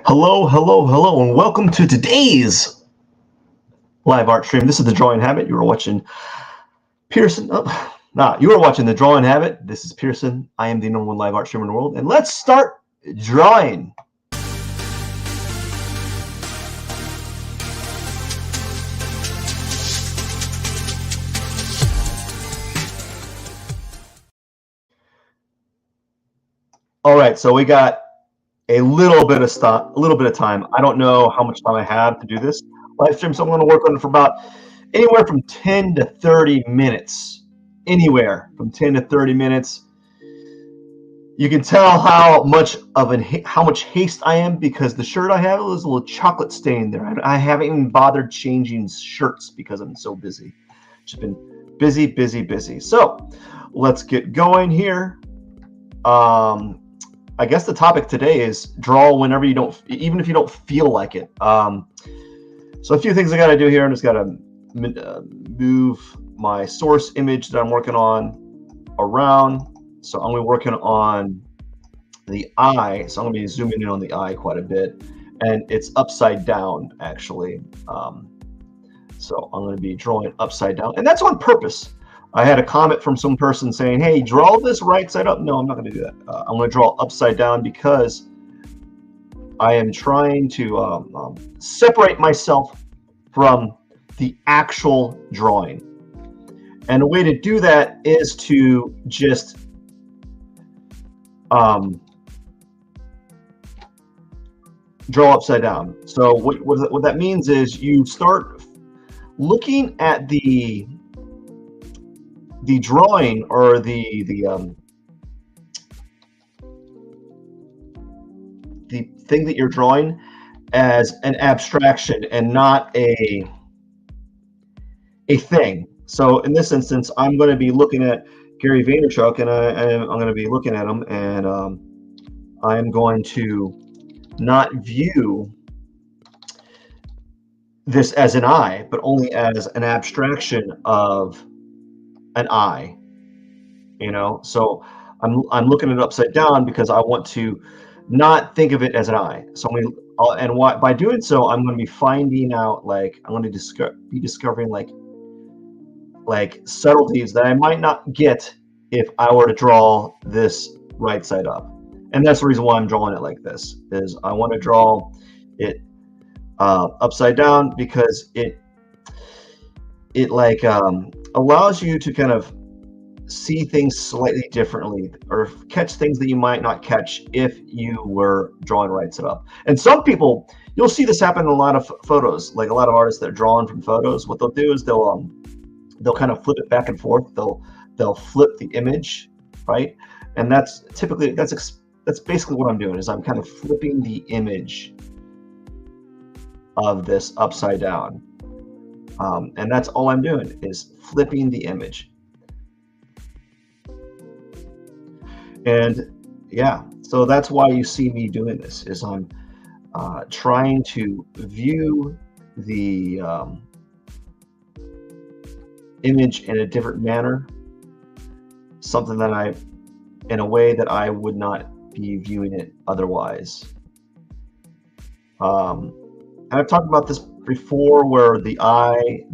Hello, hello, hello, and welcome to today's live art stream. This is the Drawing Habit. You are watching Pearson. You are watching the Drawing Habit. This is Pearson. I am the #1 live art streamer in the world, and let's start drawing. All right, so we got a little bit of time. I don't know how much time I have to do this live stream, so I'm going to work on it for about anywhere from 10 to 30 minutes. Anywhere from 10 to 30 minutes. You can tell how much haste I am because the shirt I have is a little chocolate stain there. I haven't even bothered changing shirts because I'm so busy. Just been busy, busy, busy. So let's get going here. I guess the topic today is draw whenever you don't, even if you don't feel like it. So a few things I got to do here. I'm just got to move my source image that I'm working on around. So I'm going to be working on the eye. So I'm going to be zooming in on the eye quite a bit. And it's upside down, actually. So I'm going to be drawing upside down. And that's on purpose. I had a comment from some person saying, hey, draw this right side up. No, I'm not going to do that. I'm going to draw upside down because I am trying to separate myself from the actual drawing. And a way to do that is to just draw upside down. So what that means is you start looking at the drawing or the thing that you're drawing as an abstraction and not a thing. So in this instance, I'm going to be looking at Gary Vaynerchuk, and I'm going to be looking at him, and I'm going to not view this as an eye, but only as an abstraction of an eye. You know, so I'm looking at it upside down because I want to not think of it as an eye. So by doing so, I'm going to be finding out, like, I'm going to be discovering like subtleties that I might not get if I were to draw this right side up. And that's the reason why I'm drawing it like this, is I want to draw it upside down because it allows you to kind of see things slightly differently or catch things that you might not catch if you were drawing right side up. And some people, you'll see this happen in a lot of photos, like a lot of artists that are drawing from photos. What they'll do is they'll kind of flip it back and forth. They'll flip the image, right? And that's basically what I'm doing, is I'm kind of flipping the image of this upside down. And that's all I'm doing, is flipping the image. And yeah, so that's why you see me doing this, is I'm trying to view the image in a different manner, something that in a way that I would not be viewing it otherwise. And I've talked about this before, where the eye,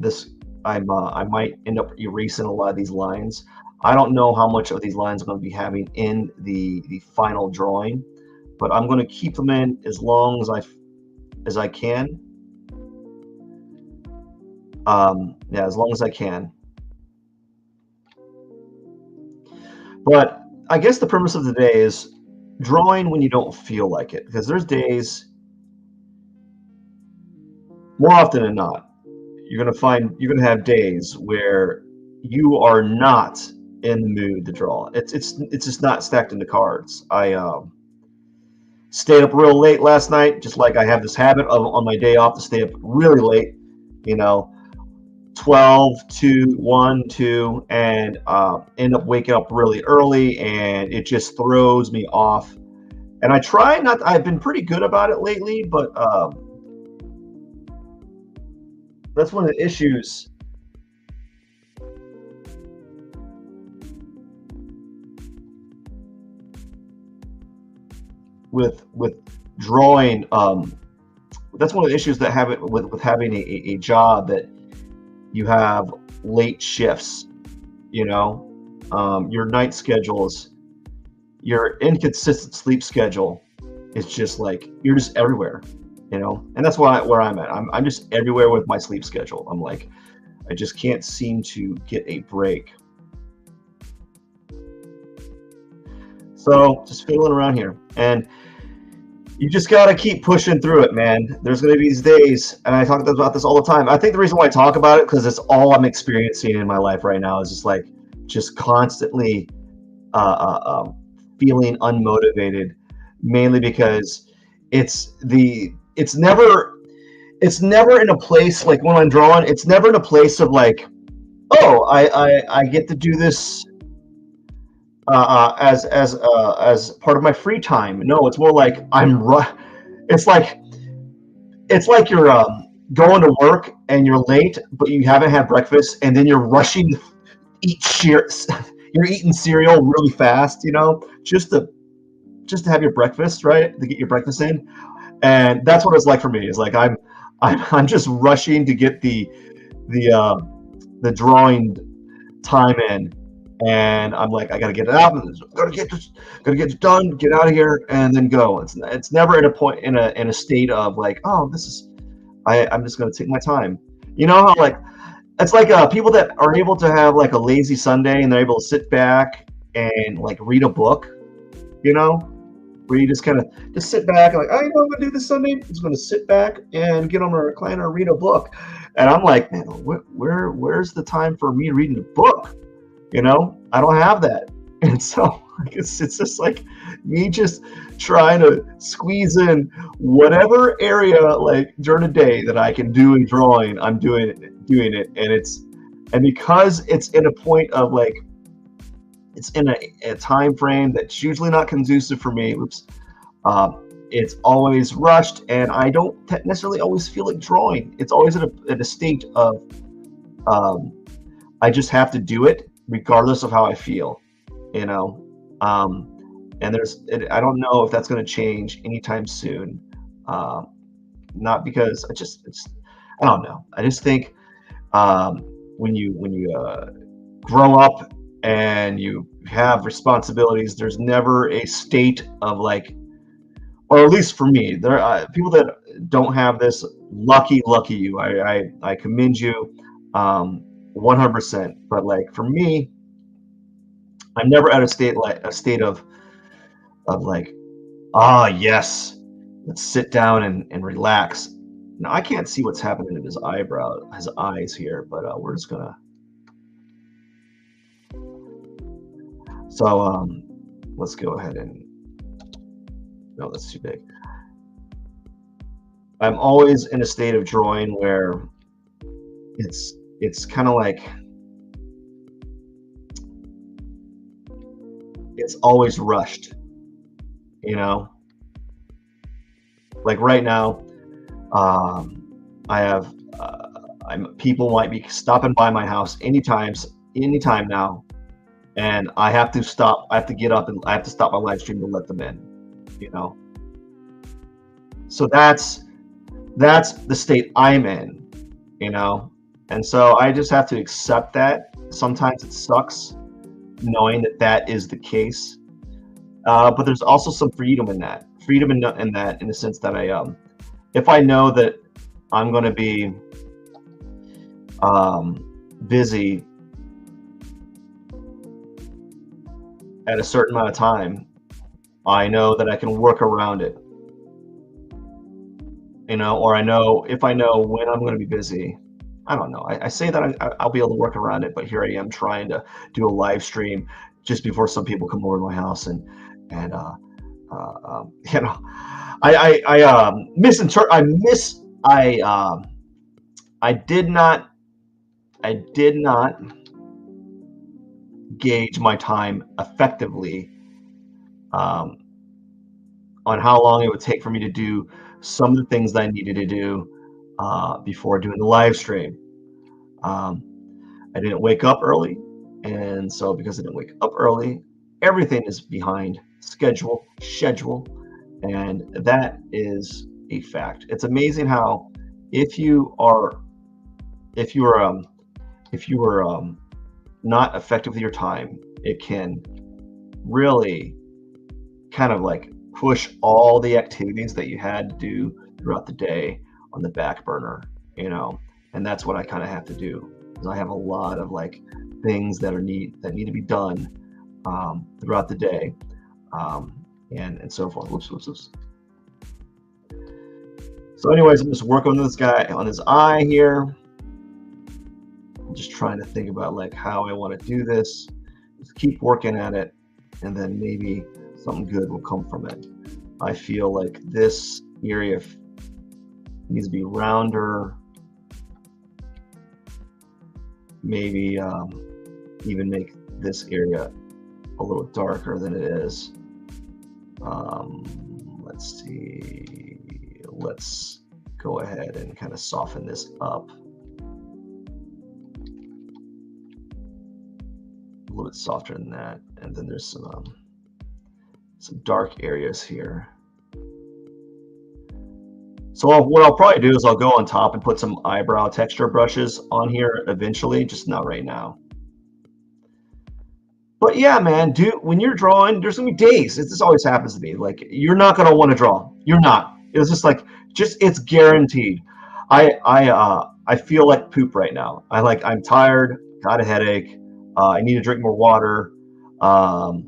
I might end up erasing a lot of these lines. I don't know how much of these lines I'm going to be having in the final drawing, but I'm going to keep them in as long as I can. Yeah, as long as I can. But I guess the premise of the day is drawing when you don't feel like it, because there's days, more often than not, you're going to have days where you are not in the mood to draw. It's just not stacked in the cards. I stayed up real late last night, just like I have this habit of on my day off to stay up really late, 12 to 1, 2, and end up waking up really early, and it just throws me off. And I've been pretty good about it lately, but that's one of the issues with drawing. That's one of the issues that have it with having a job that you have late shifts. You know, your night schedules, your inconsistent sleep schedule is just like you're just everywhere. You know, and that's where I'm at. I'm just everywhere with my sleep schedule. I'm like, I just can't seem to get a break. So just fiddling around here, and you just gotta keep pushing through it, man. There's gonna be these days, and I talk about this all the time. I think the reason why I talk about it because it's all I'm experiencing in my life right now is just like just constantly feeling unmotivated, mainly because it's the it's never in a place like when I'm drawing. It's never in a place of like, oh, I get to do this as part of my free time. No, it's more like it's like you're going to work and you're late, but you haven't had breakfast, and then you're rushing to eat you're eating cereal really fast, you know, just to have your breakfast, right? To get your breakfast in, and that's what it's like for me. It's like I'm just rushing to get the drawing time in, and I'm like, I gotta get it out, gotta get it done, get out of here, and then go. It's never in a point in a state of like, oh, this is I'm just gonna take my time. You know how like it's like people that are able to have like a lazy Sunday and they're able to sit back and like read a book, you know, where you just kind of just sit back and like, oh, you know what I'm gonna do this Sunday? I'm just gonna sit back and get on my recliner and read a book. And I'm like, man, where's the time for me reading a book? You know, I don't have that. And so it's just like me just trying to squeeze in whatever area like during the day that I can do in drawing. I'm doing it, and because it's in a point of like it's in a time frame that's usually not conducive for me. Oops. It's always rushed, and I don't necessarily always feel like drawing. It's always in a state of I just have to do it regardless of how I feel, you know. And I don't know if that's going to change anytime soon. Not because I don't know. I just think when you grow up and you have responsibilities, there's never a state of like, or at least for me, there are people that don't have this. Lucky you. I commend you, 100%. But like for me, I'm never at a state of like, yes, let's sit down and relax. Now I can't see what's happening in his eyes here, but we're just gonna. So let's go ahead and. No, that's too big. I'm always in a state of drawing where it's kind of like it's always rushed, you know. Like right now, I have people might be stopping by my house anytime now, and I have to stop. I have to get up and I have to stop my live stream to let them in, you know. So that's the state I'm in, you know, and so I just have to accept that. Sometimes it sucks knowing that is the case, but there's also some freedom in that. Freedom in that, in the sense that if I know that I'm going to be busy at a certain amount of time, I know that I can work around it. You know, or if I know when I'm going to be busy. I don't know. I say that I'll be able to work around it, but here I am trying to do a live stream just before some people come over to my house, and you know, I misinterpret. I did not gauge my time effectively on how long it would take for me to do some of the things that I needed to do before doing the live stream. I didn't wake up early, and so because I didn't wake up early, everything is behind schedule, And that is a fact. It's amazing how if you are if you are if you are not effective with your time, it can really kind of like push all the activities that you had to do throughout the day on the back burner, you know. And that's what I kind of have to do, because I have a lot of like things that need to be done throughout the day, um, and so forth. Whoops, whoops, whoops. So, anyways, I'm just working on this guy on his eye here. I'm just trying to think about like how I want to do this. Just keep working at it, and then maybe something good will come from it. I feel like this area needs to be rounder. Maybe even make this area a little darker than it is. Let's see. Let's go ahead and kind of soften this up a little bit softer than that. And then there's some dark areas here. So what I'll probably do is I'll go on top and put some eyebrow texture brushes on here eventually, just not right now. But yeah, man, dude, when you're drawing, there's gonna be days. This always happens to me. Like you're not gonna want to draw. You're not. It's just like it's guaranteed. I feel like poop right now. I'm tired, got a headache. I need to drink more water, and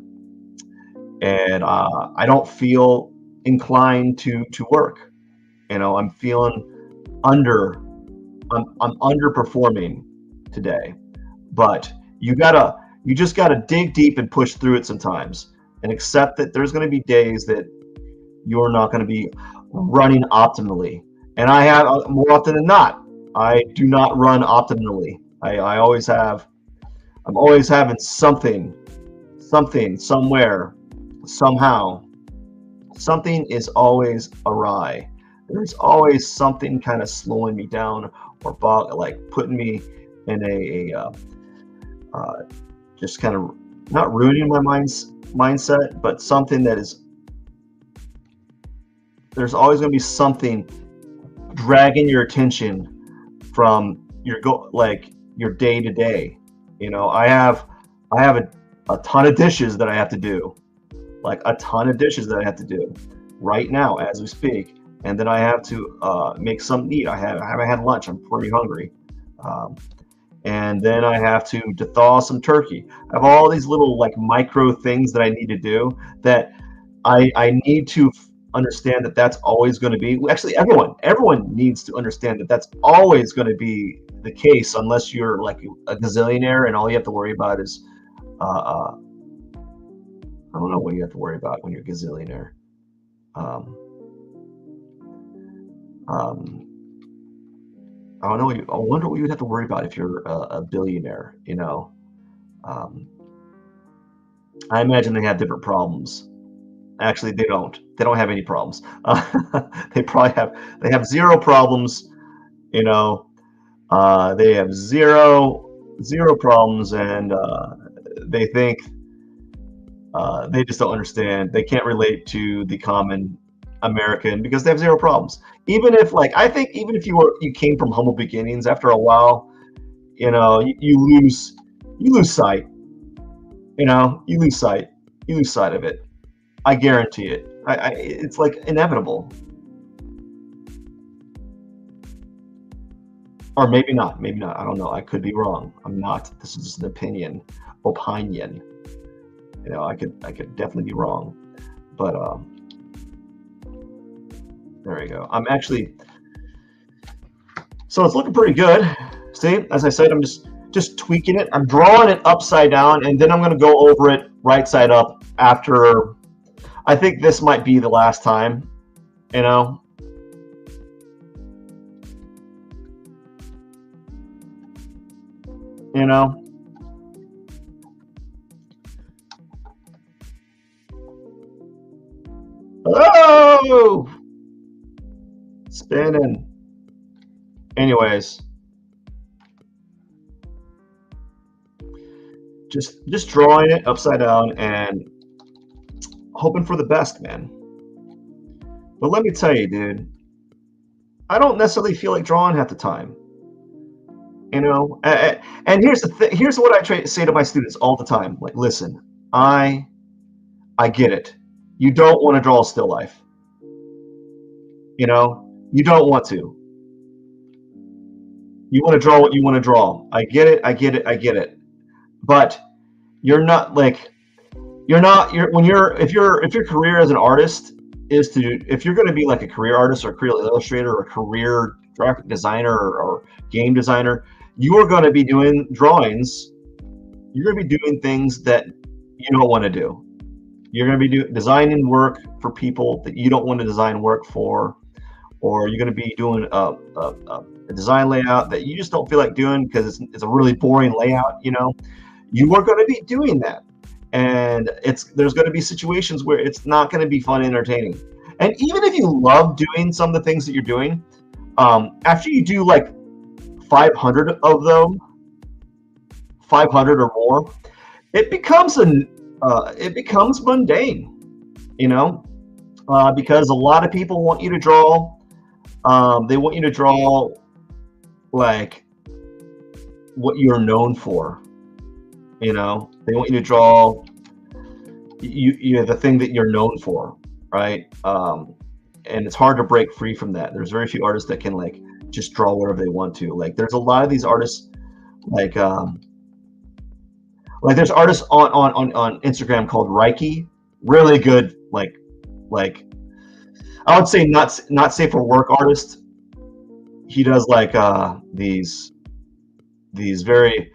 I don't feel inclined to work. You know, I'm feeling I'm underperforming today. But you just gotta dig deep and push through it sometimes, and accept that there's gonna be days that you're not gonna be running optimally. And I have more often than not, I do not run optimally. I always have. I'm always having something, somewhere, somehow. Something is always awry. There's always something kind of slowing me down, or like putting me in just kind of not ruining my mindset, but something that is. There's always going to be something dragging your attention from your day to day. You know, I have a ton of dishes that I have to do, like a ton of dishes that I have to do right now as we speak, and then I have to make something to eat. I haven't had lunch. I'm pretty hungry, and then I have to thaw some turkey. I have all these little like micro things that I need to do that I need to understand that that's always going to be. Actually, everyone needs to understand that that's always going to be the case, unless you're like a gazillionaire and all you have to worry about is I don't know what you have to worry about when you're a gazillionaire. I don't know. I wonder what you'd have to worry about if you're a billionaire. You know, I imagine they have different problems. Actually, they don't. They don't have any problems. They have zero problems. You know, they have zero problems, and they think they just don't understand. They can't relate to the common American because they have zero problems. Even if, like, I think even if you came from humble beginnings, after a while, you know, you lose sight. You know, you lose sight of it. I guarantee it. It's like inevitable. Or maybe not. Maybe not. I don't know. I could be wrong. I'm not. This is just an opinion. You know, I could definitely be wrong. But there we go. I'm actually. So it's looking pretty good. See, as I said, I'm just tweaking it. I'm drawing it upside down, and then I'm going to go over it right side up after. I think this might be the last time. You know. You know. Oh! Spinning. Anyways. Just drawing it upside down and hoping for the best, man. But let me tell you, dude, I don't necessarily feel like drawing half the time. And here's the here's what I try to say to my students all the time. Like, listen, I I get it. You don't want to draw a still life. You don't want to. You want to draw what you want to draw. I get it. I get it. I get it. But you're not like you're when you're if your career as an artist is to if you're going to be like a career artist or a career illustrator or a career graphic designer or game designer, you are going to be doing drawings. You're going to be doing things that you don't want to do. You're going to be designing work for people that you don't want to design work for, or you're going to be doing a design layout that you just don't feel like doing because it's a really boring layout. You are going to be doing that, and there's going to be situations where it's not going to be fun and entertaining. And even if you love doing some of the things that you're doing, after you do like 500 of them, 500 or more, it becomes mundane, because a lot of people want you to draw. They want you to draw like what you're known for. They want you to draw you the thing that you're known for, right? And it's hard to break free from that. There's very few artists that can like just draw whatever they want to. Like there's a lot of these artists like there's artists on Instagram called Reiki, really good like I would say not safe for work artist. He does like these very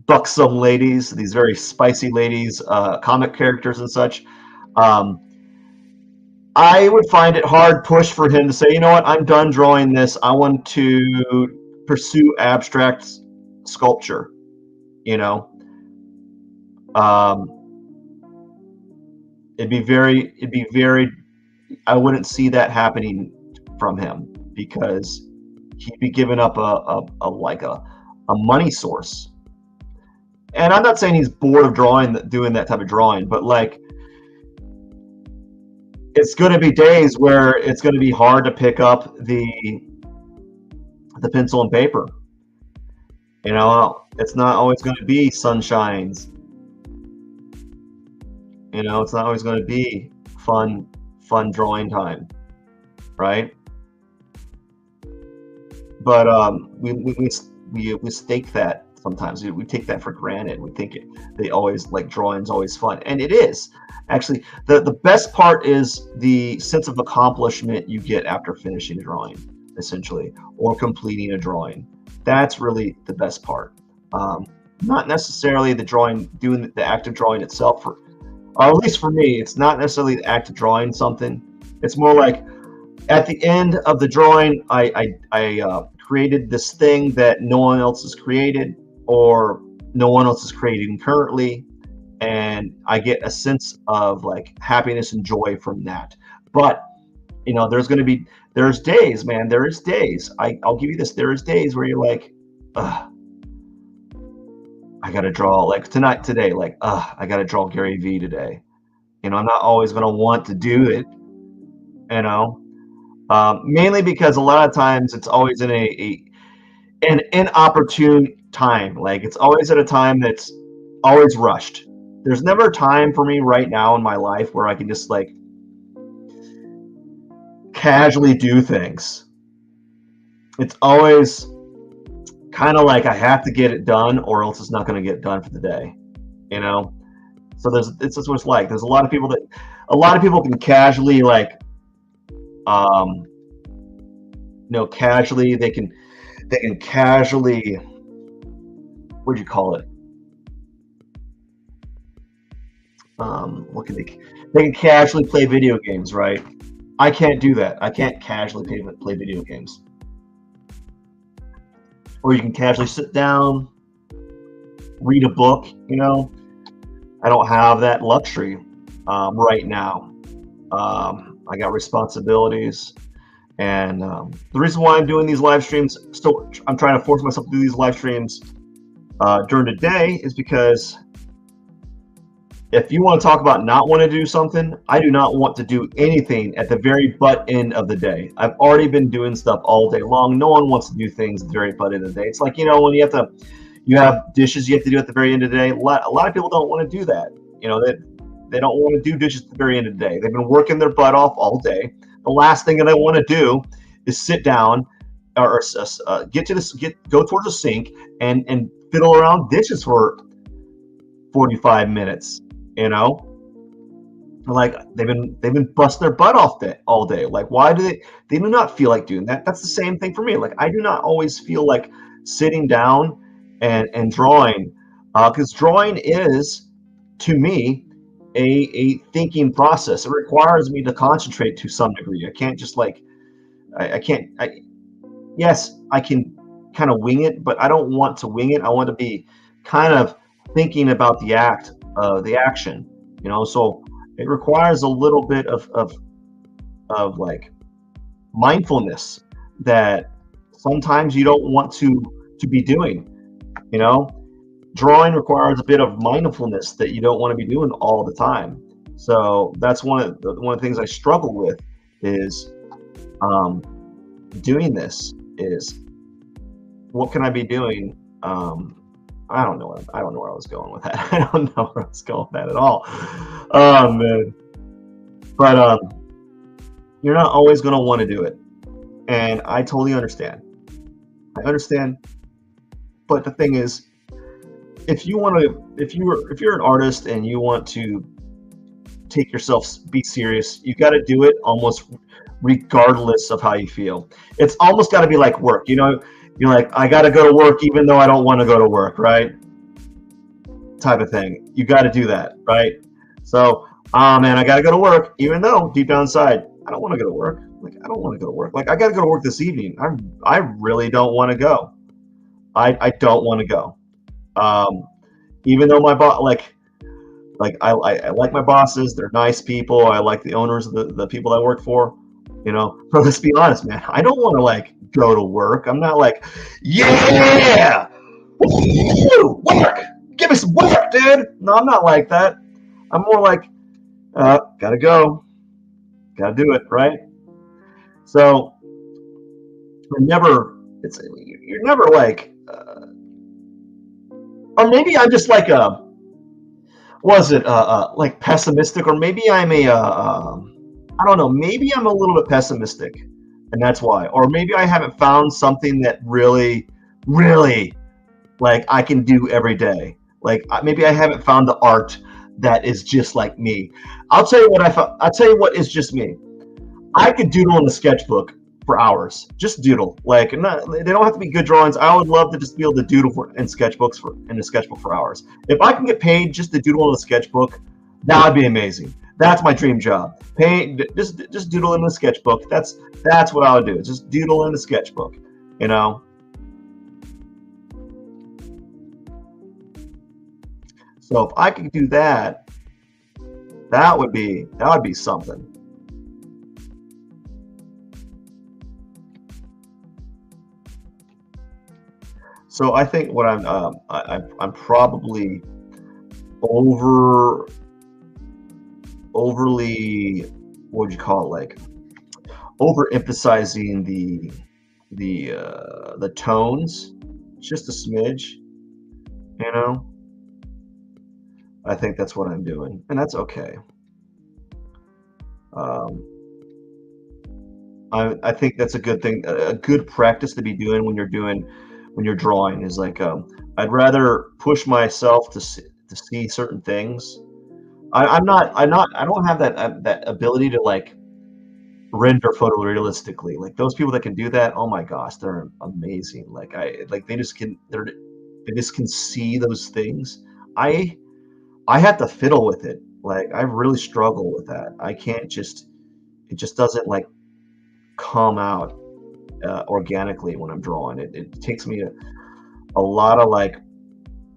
buxom ladies, these very spicy ladies, comic characters and such. I would find it hard push for him to say, you know what, I'm done drawing this. I want to pursue abstract sculpture. It'd be very. I wouldn't see that happening from him because he'd be giving up a money source. And I'm not saying he's bored of doing that type of drawing, but like it's going to be days where it's going to be hard to pick up the pencil and paper. It's not always going to be sunshines. It's not always going to be fun drawing time, right? But we mistake that sometimes. We take that for granted. We think they always like drawing's always fun, and it is. Actually, the best part is the sense of accomplishment you get after finishing a drawing, essentially, or completing a drawing. That's really the best part. Not necessarily the drawing, doing the act of drawing itself, or at least for me, it's not necessarily the act of drawing something. It's more like at the end of the drawing, I created this thing that no one else has created, or no one else is creating currently, and I get a sense of like happiness and joy from that. But there's days, man. There is days. I'll give you this. There is days where you're like, ugh, I gotta draw like today, like, I gotta draw Gary Vee today. I'm not always gonna want to do it, mainly because a lot of times it's always in an inopportune time. Like it's always at a time that's always rushed. There's never a time for me right now in my life where I can just like casually do things. It's always kind of like I have to get it done or else it's not going to get done for the day, so it's just what it's like. There's a lot of people can casually like casually they can casually, what do you call it, they can casually play video games, right? I can't do that. I can't casually play video games. Or you can casually sit down, read a book. I don't have that luxury right now. I got responsibilities, and the reason why I'm doing these live streams, I'm trying to force myself to do these live streams during the day, is because If you want to talk about not want to do something, I do not want to do anything at the very butt end of the day. I've already been doing stuff all day long. No one wants to do things at the very butt end of the day. It's like, when you have dishes you have to do at the very end of the day. A lot of people don't want to do that. They don't want to do dishes at the very end of the day. They've been working their butt off all day. The last thing that I want to do is sit down or go towards the sink and fiddle around dishes for 45 minutes. You know, like they've been busting their butt off all day. Like, why do they do not feel like doing that? That's the same thing for me. Like, I do not always feel like sitting down and drawing, because drawing is, to me, a thinking process. It requires me to concentrate to some degree. I can't just like I can't I yes, I can kind of wing it, but I don't want to wing it. I want to be kind of thinking about the action. So it requires a little bit of like mindfulness that sometimes you don't want to be doing. You know, Drawing requires a bit of mindfulness that you don't want to be doing all the time. So that's one of the things I struggle with is um, doing this is what can I be doing? I don't know where I was going with that. I don't know where I was going with that at all. Oh man. But you're not always going to want to do it, and I totally understand. I understand. But the thing is, if you're an artist and you want to take yourself be serious, you got to do it almost regardless of how you feel. It's almost got to be like work. You're like, I got to go to work even though I don't want to go to work, right? Type of thing. You got to do that, right? So, man, I got to go to work even though deep down inside I don't want to go to work. Like, I don't want to go to work. Like, I got to go to work this evening. I really don't want to go. I don't want to go. Um, Even though my boss, like I like my bosses. They're nice people. I like the owners of the people I work for. But let's be honest, man. I don't want to like go to work. I'm not like, yeah, woo, work. Give me some work, dude. No, I'm not like that. I'm more like, gotta go, gotta do it, right? So you're never, you're never like, or maybe I'm just like was it like pessimistic, or maybe I'm I don't know, maybe I'm a little bit pessimistic, and that's why, or maybe I haven't found something that really, really like I can do every day. Like, maybe I haven't found the art that is just like me. I'll tell you what I found. I'll tell you what is just me. I could doodle in a sketchbook for hours. Just doodle. Like, not, they don't have to be good drawings. I would love to just be able to doodle in a sketchbook for hours. If I can get paid just to doodle in a sketchbook, that would be amazing. That's my dream job. Just doodle in a sketchbook. That's what I would do. Just doodle in a sketchbook. You know. So if I could do that, that would be something. So I think what I'm probably over overly, what would you call it, like overemphasizing the tones, just a smidge. You know, I think that's what I'm doing, and that's okay. Um, I think that's a good thing, a good practice to be doing when you're drawing is like, I'd rather push myself to see certain things. I don't have that ability to like render photorealistically. Like those people that can do that, oh my gosh, they're amazing. Like they just can see those things. I I have to fiddle with it. Like, I really struggle with that. I can't just it just doesn't like come out organically when I'm drawing. It takes me a lot of like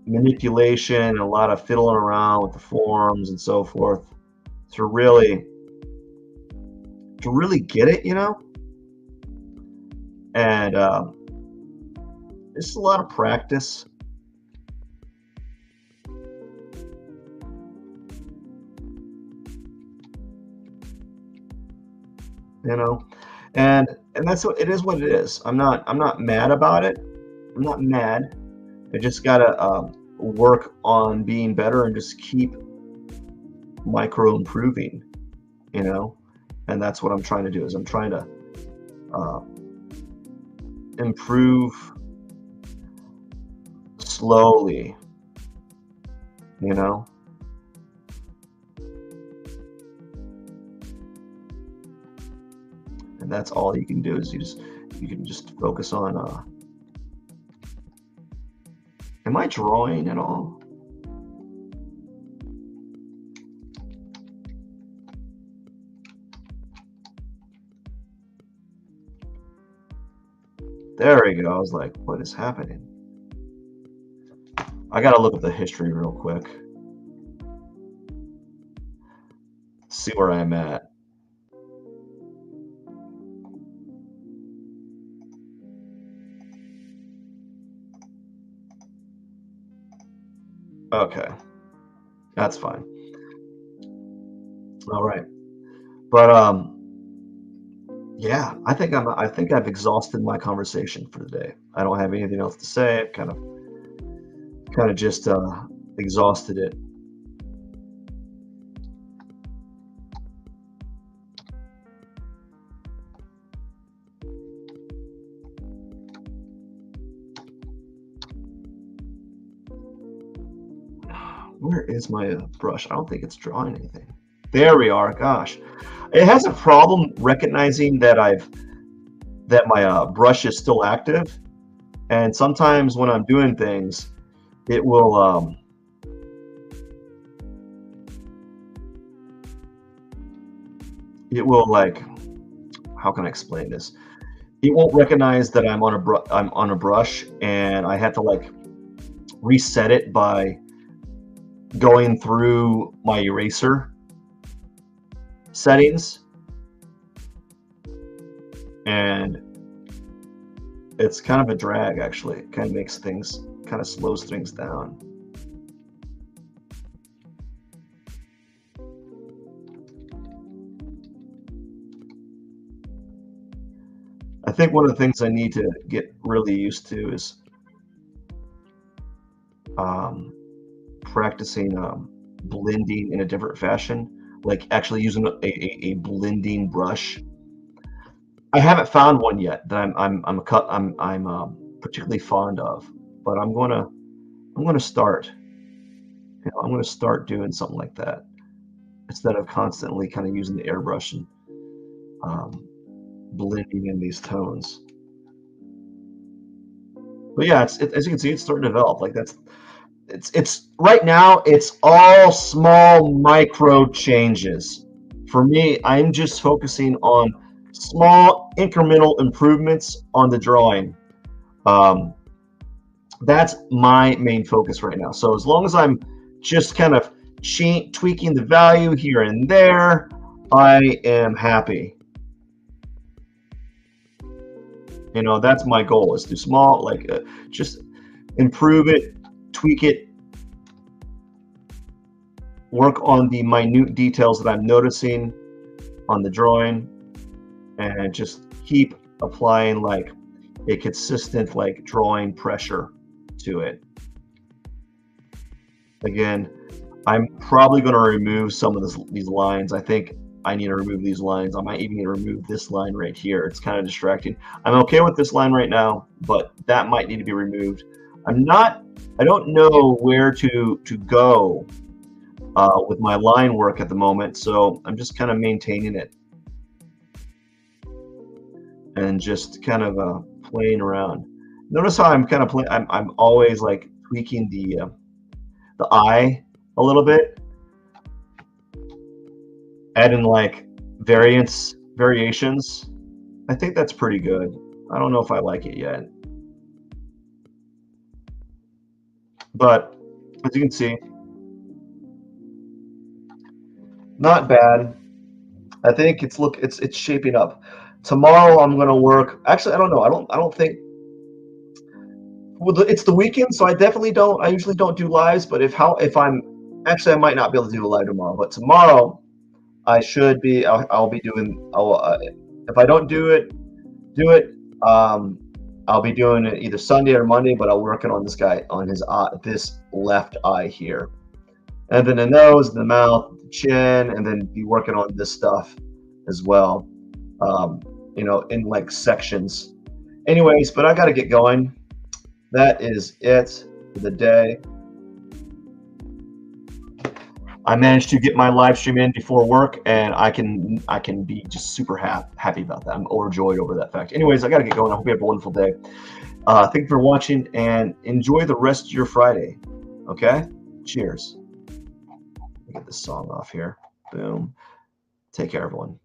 manipulation, a lot of fiddling around with the forms and so forth to really get it. And it's a lot of practice. you know, and that's what it is. What it is. I'm not mad about it. I'm not mad. I just gotta work on being better and just keep micro improving, you know, and that's what I'm trying to do. Is I'm trying to uh, improve slowly, you know, and that's all you can do is you can just focus on. Am I drawing at all? There we go. I was like, what is happening? I gotta look up the history real quick. See where I'm at. Okay, that's fine. All right, but yeah, I think I've exhausted my conversation for the day. I don't have anything else to say. I've kind of just exhausted it. Where is my brush? I don't think it's drawing anything. There we are. Gosh, it has a problem recognizing that my brush is still active, and sometimes when I'm doing things, it will like, how can I explain this? It won't recognize that I'm on a brush, and I have to like reset it by going through my eraser settings, and it's kind of a drag actually. It kind of makes things kind of slows things down. I think one of the things I need to get really used to is um, practicing blending in a different fashion, like actually using a blending brush. I haven't found one yet that I'm particularly fond of, but I'm gonna start. You know, I'm gonna start doing something like that instead of constantly kind of using the airbrush and um, blending in these tones. But yeah, as you can see, it's starting to develop. Like it's right now. It's all small micro changes. For me, I'm just focusing on small incremental improvements on the drawing. Um, that's my main focus right now. So as long as I'm just kind of tweaking the value here and there, I am happy. You know, that's my goal is to small, like just improve it, tweak it, work on the minute details that I'm noticing on the drawing, and just keep applying like a consistent like drawing pressure to it. Again, I'm probably going to remove some of these lines. I think I need to remove these lines. I might even need to remove this line right here. It's kind of distracting. I'm okay with this line right now, but that might need to be removed. I don't know where to go with my line work at the moment, so I'm just kind of maintaining it and just kind of playing around. Notice how I'm kind of playing. I'm always like tweaking the eye a little bit, adding like variations. I think that's pretty good. I don't know if I like it yet, but as you can see, not bad. I think it's shaping up. Tomorrow I'm gonna work. Actually, I don't know. I don't think. Well, it's the weekend, so I definitely don't. I usually don't do lives, but if I'm actually, I might not be able to do a live tomorrow. But tomorrow I should be. I'll be doing. If I don't do it, I'll be doing it either Sunday or Monday, but I'll working on this guy on his this left eye here, and then the nose, the mouth, the chin, and then be working on this stuff as well. In like sections. Anyways, but I got to get going. That is it for the day. I managed to get my live stream in before work, and I can be just super happy about that. I'm overjoyed over that fact. Anyways, I got to get going. I hope you have a wonderful day. Thank you for watching, and enjoy the rest of your Friday. Okay? Cheers. Let me get this song off here. Boom. Take care, everyone.